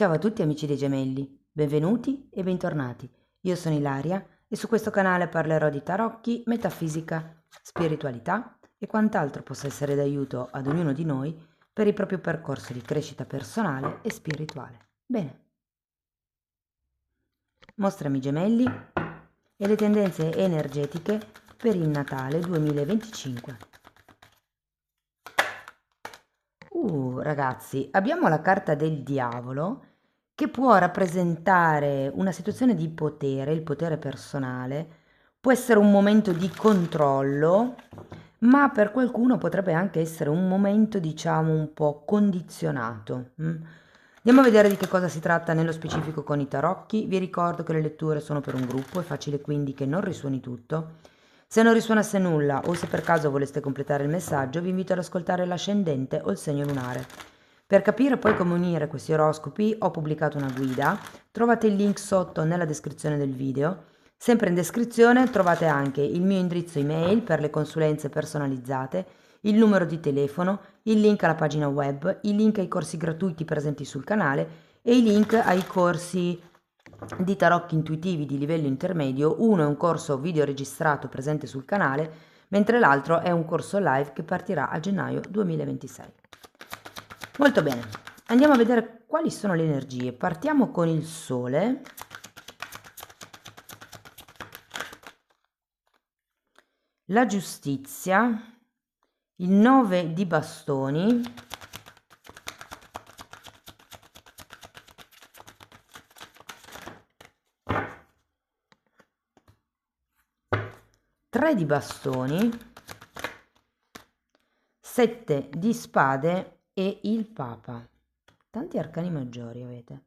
Ciao a tutti amici dei gemelli, benvenuti e bentornati. Io sono Ilaria e su questo canale parlerò di tarocchi, metafisica, spiritualità e quant'altro possa essere d'aiuto ad ognuno di noi per il proprio percorso di crescita personale e spirituale. Bene, mostrami gemelli e le tendenze energetiche per il Natale 2025. Ragazzi, abbiamo la carta del diavolo che può rappresentare una situazione di potere, il potere personale, può essere un momento di controllo, ma per qualcuno potrebbe anche essere un momento, diciamo, un po' condizionato. Andiamo a vedere di che cosa si tratta nello specifico con i tarocchi. Vi ricordo che le letture sono per un gruppo, è facile quindi che non risuoni tutto. Se non risuonasse nulla o se per caso voleste completare il messaggio, vi invito ad ascoltare l'ascendente o il segno lunare. Per capire poi come unire questi oroscopi ho pubblicato una guida, trovate il link sotto nella descrizione del video. Sempre in descrizione trovate anche il mio indirizzo email per le consulenze personalizzate, il numero di telefono, il link alla pagina web, i link ai corsi gratuiti presenti sul canale e i link ai corsi di tarocchi intuitivi di livello intermedio. Uno è un corso video registrato presente sul canale, mentre l'altro è un corso live che partirà a gennaio 2026. Molto bene, andiamo a vedere quali sono le energie. Partiamo con il Sole. La giustizia, il 9 di bastoni, tre di bastoni, 7 di spade e il Papa. Tanti arcani maggiori avete.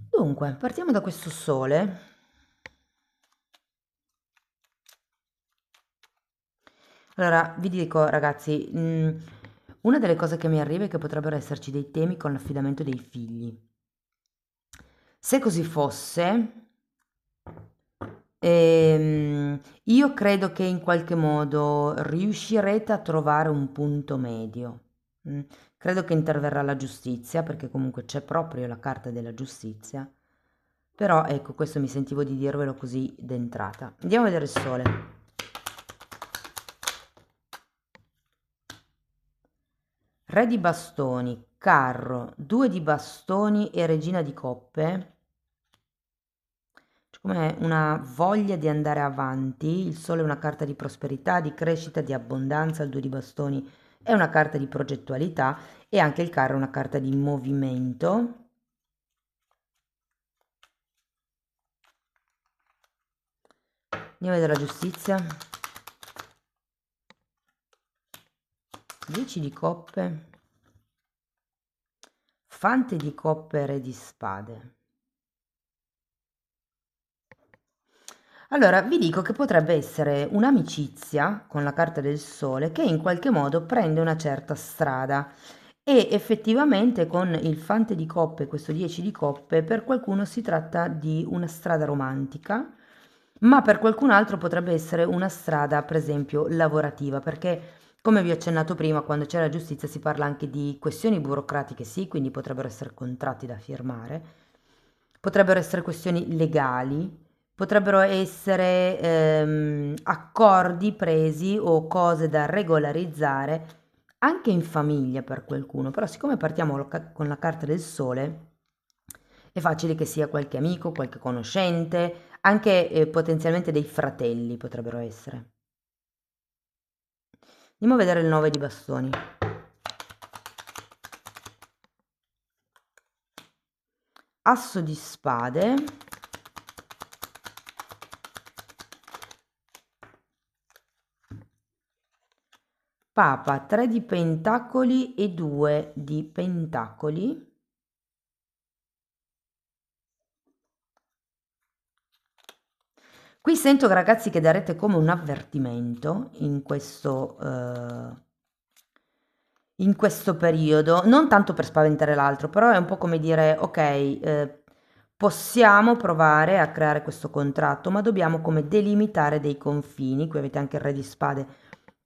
Dunque, partiamo da questo Sole. Allora, vi dico ragazzi, una delle cose che mi arriva è che potrebbero esserci dei temi con l'affidamento dei figli. Se così fosse, io credo che in qualche modo riuscirete a trovare un punto medio. Credo che interverrà la giustizia, perché comunque c'è proprio la carta della giustizia. Però ecco, questo mi sentivo di dirvelo così d'entrata. Andiamo a vedere il Sole. Re di bastoni, carro, 2 di bastoni e regina di coppe. C'è come una voglia di andare avanti. Il Sole è una carta di prosperità, di crescita, di abbondanza. Il 2 di bastoni è una carta di progettualità e anche il carro è una carta di movimento. Andiamo a vedere la giustizia. 10 di coppe, fante di coppe, re di spade. Allora, vi dico che potrebbe essere un'amicizia con la carta del Sole che in qualche modo prende una certa strada e effettivamente con il fante di coppe, questo 10 di coppe, per qualcuno si tratta di una strada romantica, ma per qualcun altro potrebbe essere una strada, per esempio, lavorativa, perché come vi ho accennato prima, quando c'è la giustizia si parla anche di questioni burocratiche, sì, quindi potrebbero essere contratti da firmare, potrebbero essere questioni legali, potrebbero essere accordi presi o cose da regolarizzare anche in famiglia per qualcuno, però siccome partiamo con la carta del Sole, è facile che sia qualche amico, qualche conoscente, anche potenzialmente dei fratelli potrebbero essere. Andiamo a vedere il 9 di bastoni. Asso di spade. Papa, 3 di pentacoli e 2 di pentacoli. Qui sento ragazzi che darete come un avvertimento in questo periodo, non tanto per spaventare l'altro, però è un po' come dire, ok, possiamo provare a creare questo contratto, ma dobbiamo come delimitare dei confini. Qui avete anche il re di spade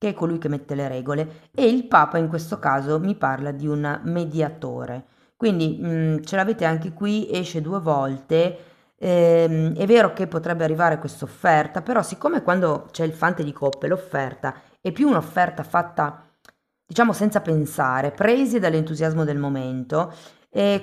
che è colui che mette le regole, e il Papa in questo caso mi parla di un mediatore. Quindi ce l'avete anche qui, esce due volte. È vero che potrebbe arrivare questa offerta, però siccome quando c'è il fante di coppe l'offerta è più un'offerta fatta, diciamo, senza pensare, presi dall'entusiasmo del momento,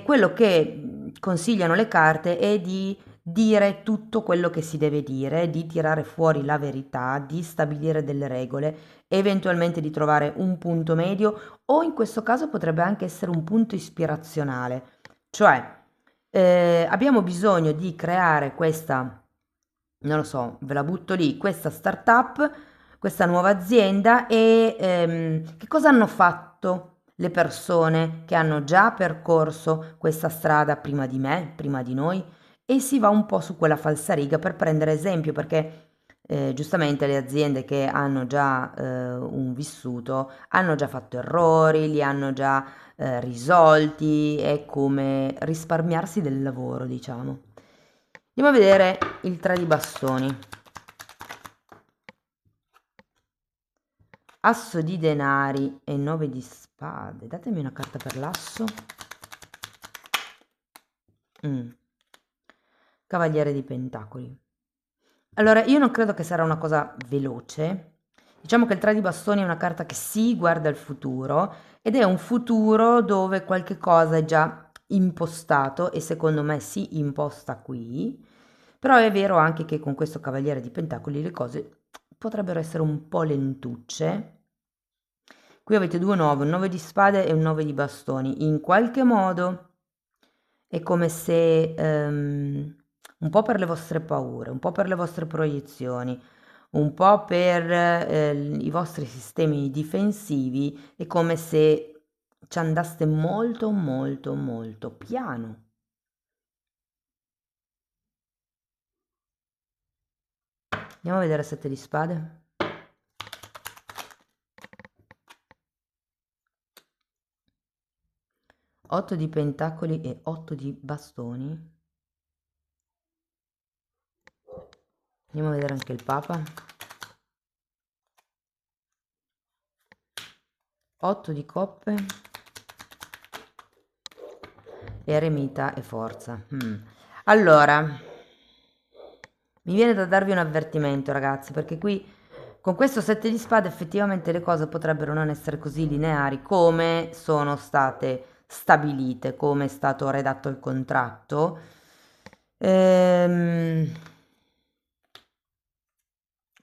quello che consigliano le carte è di dire tutto quello che si deve dire, di tirare fuori la verità, di stabilire delle regole, eventualmente di trovare un punto medio o in questo caso potrebbe anche essere un punto ispirazionale, cioè abbiamo bisogno di creare questa, non lo so, ve la butto lì, questa startup, questa nuova azienda e che cosa hanno fatto le persone che hanno già percorso questa strada prima di me, prima di noi? E si va un po' su quella falsariga per prendere esempio, perché giustamente le aziende che hanno già un vissuto hanno già fatto errori, li hanno già risolti, è come risparmiarsi del lavoro, diciamo. Andiamo a vedere il 3 di bastoni. Asso di denari e 9 di spade. Datemi una carta per l'asso. Cavaliere di pentacoli. Allora, io non credo che sarà una cosa veloce. Diciamo che il 3 di bastoni è una carta che sì, guarda il futuro, ed è un futuro dove qualche cosa è già impostato e secondo me si imposta qui. Però è vero anche che con questo Cavaliere di Pentacoli le cose potrebbero essere un po' lentucce. Qui avete due 9, un 9 di spade e un 9 di bastoni. In qualche modo è come se un po' per le vostre paure, un po' per le vostre proiezioni, un po' per i vostri sistemi difensivi, è come se ci andaste molto molto molto piano. Andiamo a vedere 7 di spade. 8 di pentacoli e 8 di bastoni. Andiamo a vedere anche il Papa. 8 di coppe. Eremita e forza. Allora, mi viene da darvi un avvertimento, ragazzi, perché qui con questo 7 di spade effettivamente le cose potrebbero non essere così lineari come sono state stabilite, come è stato redatto il contratto.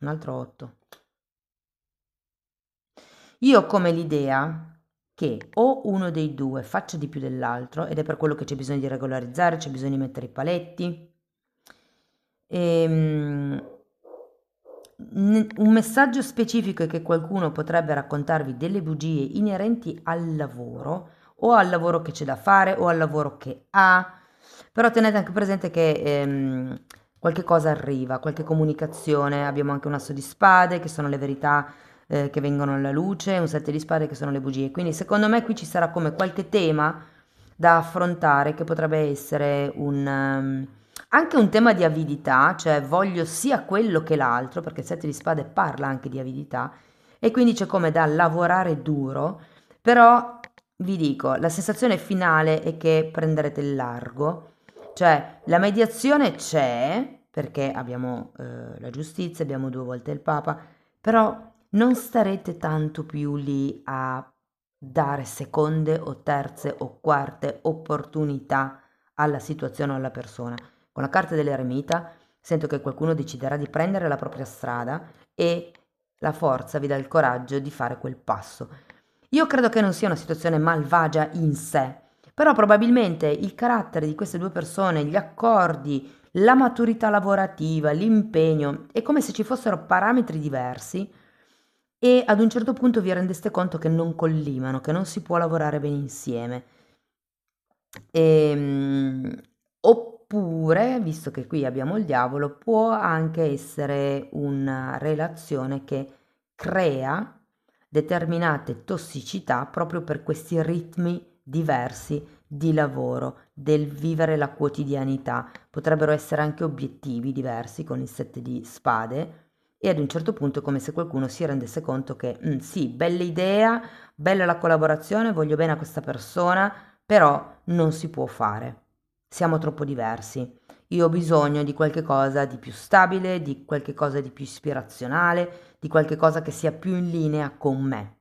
Un altro 8. Io ho come l'idea che o uno dei due faccia di più dell'altro, ed è per quello che c'è bisogno di regolarizzare, c'è bisogno di mettere i paletti. Un messaggio specifico è che qualcuno potrebbe raccontarvi delle bugie inerenti al lavoro, o al lavoro che c'è da fare, o al lavoro che ha, però tenete anche presente che qualche cosa arriva, qualche comunicazione, abbiamo anche un asso di spade, che sono le verità che vengono alla luce, un 7 di spade che sono le bugie, quindi secondo me qui ci sarà come qualche tema da affrontare che potrebbe essere anche un tema di avidità, cioè voglio sia quello che l'altro, perché il 7 di spade parla anche di avidità, e quindi c'è come da lavorare duro, però vi dico, la sensazione finale è che prenderete il largo, cioè la mediazione c'è, perché abbiamo la giustizia, abbiamo due volte il Papa, però non starete tanto più lì a dare seconde o terze o quarte opportunità alla situazione o alla persona. Con la carta dell'eremita sento che qualcuno deciderà di prendere la propria strada e la forza vi dà il coraggio di fare quel passo. Io credo che non sia una situazione malvagia in sé, però probabilmente il carattere di queste due persone, gli accordi, la maturità lavorativa, l'impegno, è come se ci fossero parametri diversi e ad un certo punto vi rendeste conto che non collimano, che non si può lavorare bene insieme. Oppure, visto che qui abbiamo il diavolo, può anche essere una relazione che crea determinate tossicità proprio per questi ritmi diversi di lavoro, del vivere la quotidianità. Potrebbero essere anche obiettivi diversi con il 7 di spade e ad un certo punto è come se qualcuno si rendesse conto che sì, bella idea, bella la collaborazione, voglio bene a questa persona, però non si può fare. Siamo troppo diversi. Io ho bisogno di qualche cosa di più stabile, di qualche cosa di più ispirazionale, di qualche cosa che sia più in linea con me.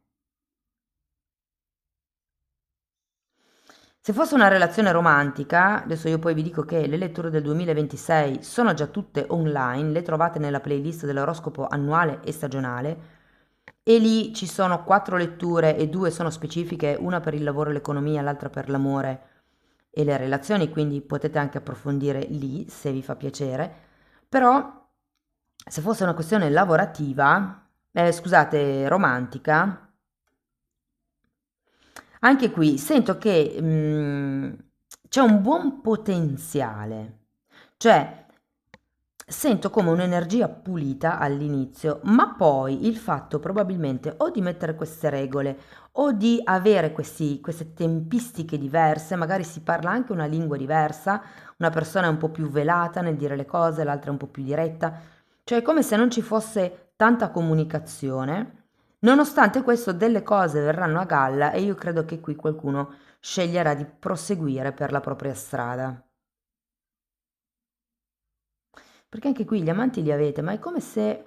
Se fosse una relazione romantica, adesso io poi vi dico che le letture del 2026 sono già tutte online, le trovate nella playlist dell'oroscopo annuale e stagionale e lì ci sono 4 letture e 2 sono specifiche, una per il lavoro e l'economia, l'altra per l'amore e le relazioni, quindi potete anche approfondire lì se vi fa piacere. Però se fosse una questione lavorativa, scusate, romantica, anche qui sento che c'è un buon potenziale, cioè sento come un'energia pulita all'inizio, ma poi il fatto probabilmente o di mettere queste regole o di avere queste tempistiche diverse, magari si parla anche una lingua diversa, una persona è un po' più velata nel dire le cose, l'altra è un po' più diretta, cioè è come se non ci fosse tanta comunicazione. Nonostante questo, delle cose verranno a galla e io credo che qui qualcuno sceglierà di proseguire per la propria strada. Perché anche qui gli amanti li avete, ma è come se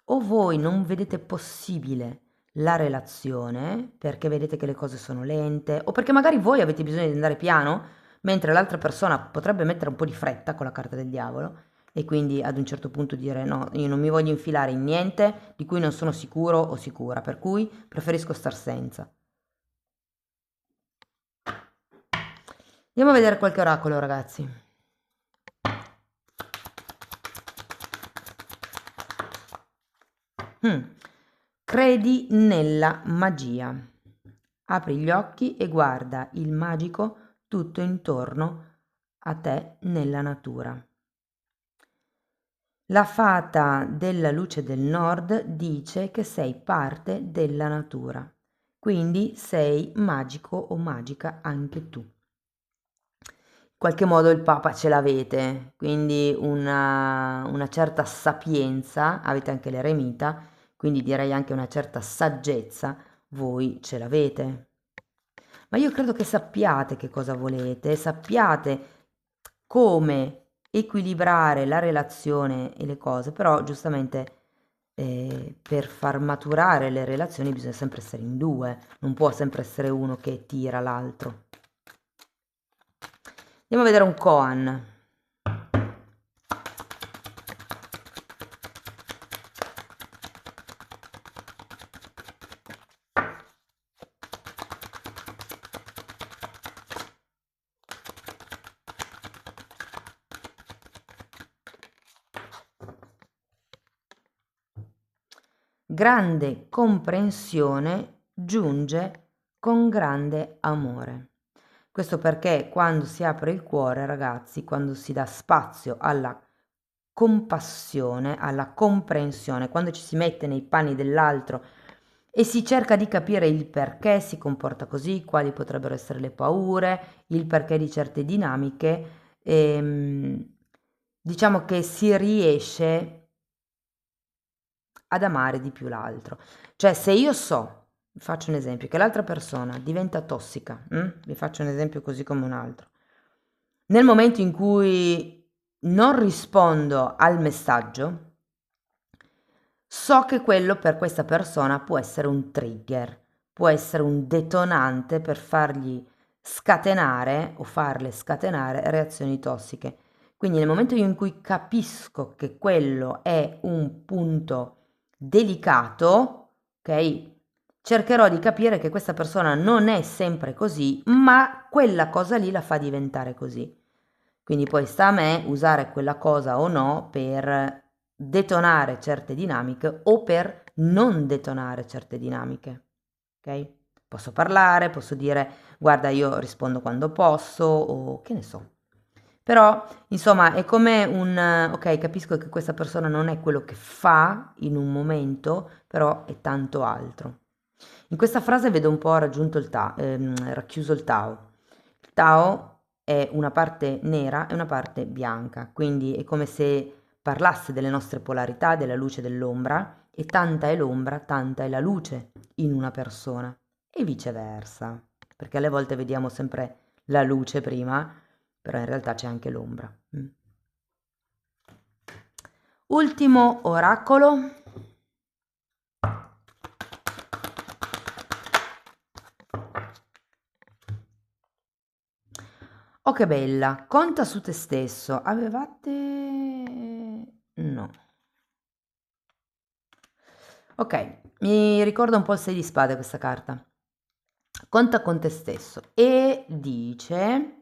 o voi non vedete possibile la relazione perché vedete che le cose sono lente, o perché magari voi avete bisogno di andare piano, mentre l'altra persona potrebbe mettere un po' di fretta con la carta del diavolo e quindi ad un certo punto dire no, io non mi voglio infilare in niente di cui non sono sicuro o sicura, per cui preferisco star senza. Andiamo a vedere qualche oracolo, ragazzi. Mm. Credi nella magia. Apri gli occhi e guarda il magico tutto intorno a te nella natura. La fata della luce del nord dice che sei parte della natura, quindi sei magico o magica anche tu. In qualche modo il Papa ce l'avete, quindi una certa sapienza, avete anche l'eremita, quindi direi anche una certa saggezza, voi ce l'avete. Ma io credo che sappiate che cosa volete, sappiate come equilibrare la relazione e le cose, però giustamente per far maturare le relazioni bisogna sempre essere in due, non può sempre essere uno che tira l'altro. Andiamo a vedere un koan. Grande comprensione giunge con grande amore. Questo perché quando si apre il cuore, ragazzi, quando si dà spazio alla compassione, alla comprensione, quando ci si mette nei panni dell'altro e si cerca di capire il perché si comporta così, quali potrebbero essere le paure, il perché di certe dinamiche, diciamo che si riesce ad amare di più l'altro. Cioè, se io so, faccio un esempio, che l'altra persona diventa tossica, vi faccio un esempio così come un altro, nel momento in cui non rispondo al messaggio, so che quello per questa persona può essere un trigger, può essere un detonante per fargli scatenare o farle scatenare reazioni tossiche. Quindi nel momento in cui capisco che quello è un punto delicato, ok? Cercherò di capire che questa persona non è sempre così, ma quella cosa lì la fa diventare così. Quindi poi sta a me usare quella cosa o no per detonare certe dinamiche o per non detonare certe dinamiche. Ok? Posso parlare, posso dire guarda io rispondo quando posso o che ne so. Però insomma è come un ok, capisco che questa persona non è quello che fa in un momento, però è tanto altro. In questa frase vedo un po' raggiunto racchiuso il Tao. Il Tao è una parte nera e una parte bianca, quindi è come se parlasse delle nostre polarità, della luce e dell'ombra, e tanta è l'ombra, tanta è la luce in una persona, e viceversa, perché alle volte vediamo sempre la luce prima, però in realtà c'è anche l'ombra. Ultimo oracolo. Oh che bella, conta su te stesso. Avevate... no. Ok, mi ricorda un po' il 6 di spade questa carta. Conta con te stesso e dice: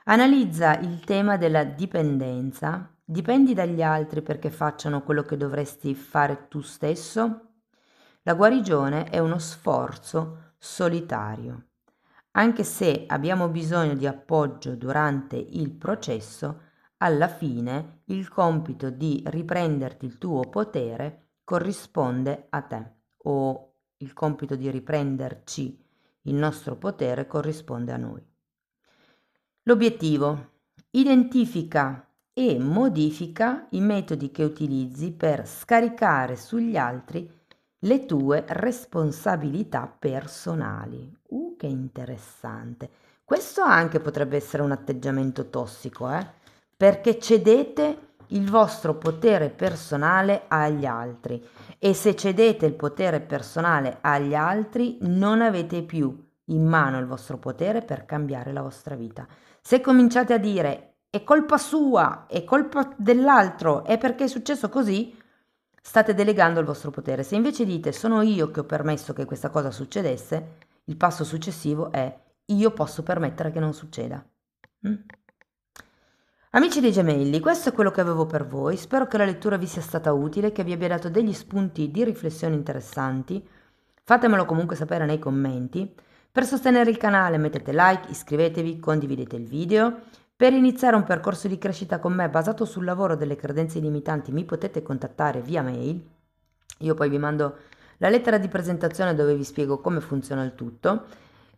analizza il tema della dipendenza. Dipendi dagli altri perché facciano quello che dovresti fare tu stesso? La guarigione è uno sforzo solitario. Anche se abbiamo bisogno di appoggio durante il processo, alla fine il compito di riprenderti il tuo potere corrisponde a te, o il compito di riprenderci il nostro potere corrisponde a noi. L'obiettivo: identifica e modifica i metodi che utilizzi per scaricare sugli altri le tue responsabilità personali. Che interessante. Questo anche potrebbe essere un atteggiamento tossico, perché cedete il vostro potere personale agli altri, e se cedete il potere personale agli altri non avete più in mano il vostro potere per cambiare la vostra vita. Se cominciate a dire è colpa sua, è colpa dell'altro, è perché è successo così, state delegando il vostro potere. Se invece dite sono io che ho permesso che questa cosa succedesse, il passo successivo è io posso permettere che non succeda. Amici dei gemelli, questo è quello che avevo per voi. Spero che la lettura vi sia stata utile, che vi abbia dato degli spunti di riflessione interessanti. Fatemelo comunque sapere nei commenti. Per sostenere il canale mettete like, iscrivetevi, condividete il video. Per iniziare un percorso di crescita con me basato sul lavoro delle credenze limitanti mi potete contattare via mail. Io poi vi mando la lettera di presentazione dove vi spiego come funziona il tutto.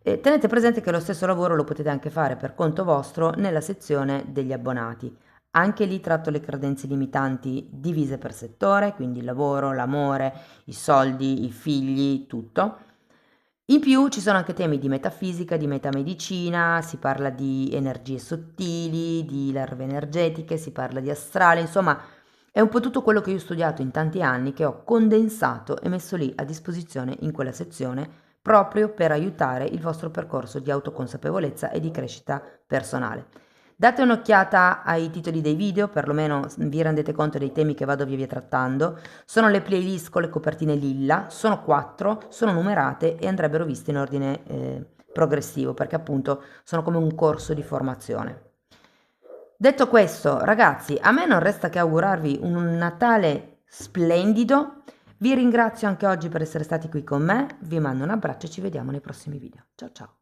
E tenete presente che lo stesso lavoro lo potete anche fare per conto vostro nella sezione degli abbonati. Anche lì tratto le credenze limitanti divise per settore, quindi il lavoro, l'amore, i soldi, i figli, tutto. In più ci sono anche temi di metafisica, di metamedicina, si parla di energie sottili, di larve energetiche, si parla di astrale, insomma è un po' tutto quello che io ho studiato in tanti anni, che ho condensato e messo lì a disposizione in quella sezione proprio per aiutare il vostro percorso di autoconsapevolezza e di crescita personale. Date un'occhiata ai titoli dei video, perlomeno vi rendete conto dei temi che vado via trattando. Sono le playlist con le copertine lilla, sono 4, sono numerate e andrebbero viste in ordine progressivo, perché appunto sono come un corso di formazione. Detto questo, ragazzi, a me non resta che augurarvi un Natale splendido. Vi ringrazio anche oggi per essere stati qui con me, vi mando un abbraccio e ci vediamo nei prossimi video. Ciao ciao!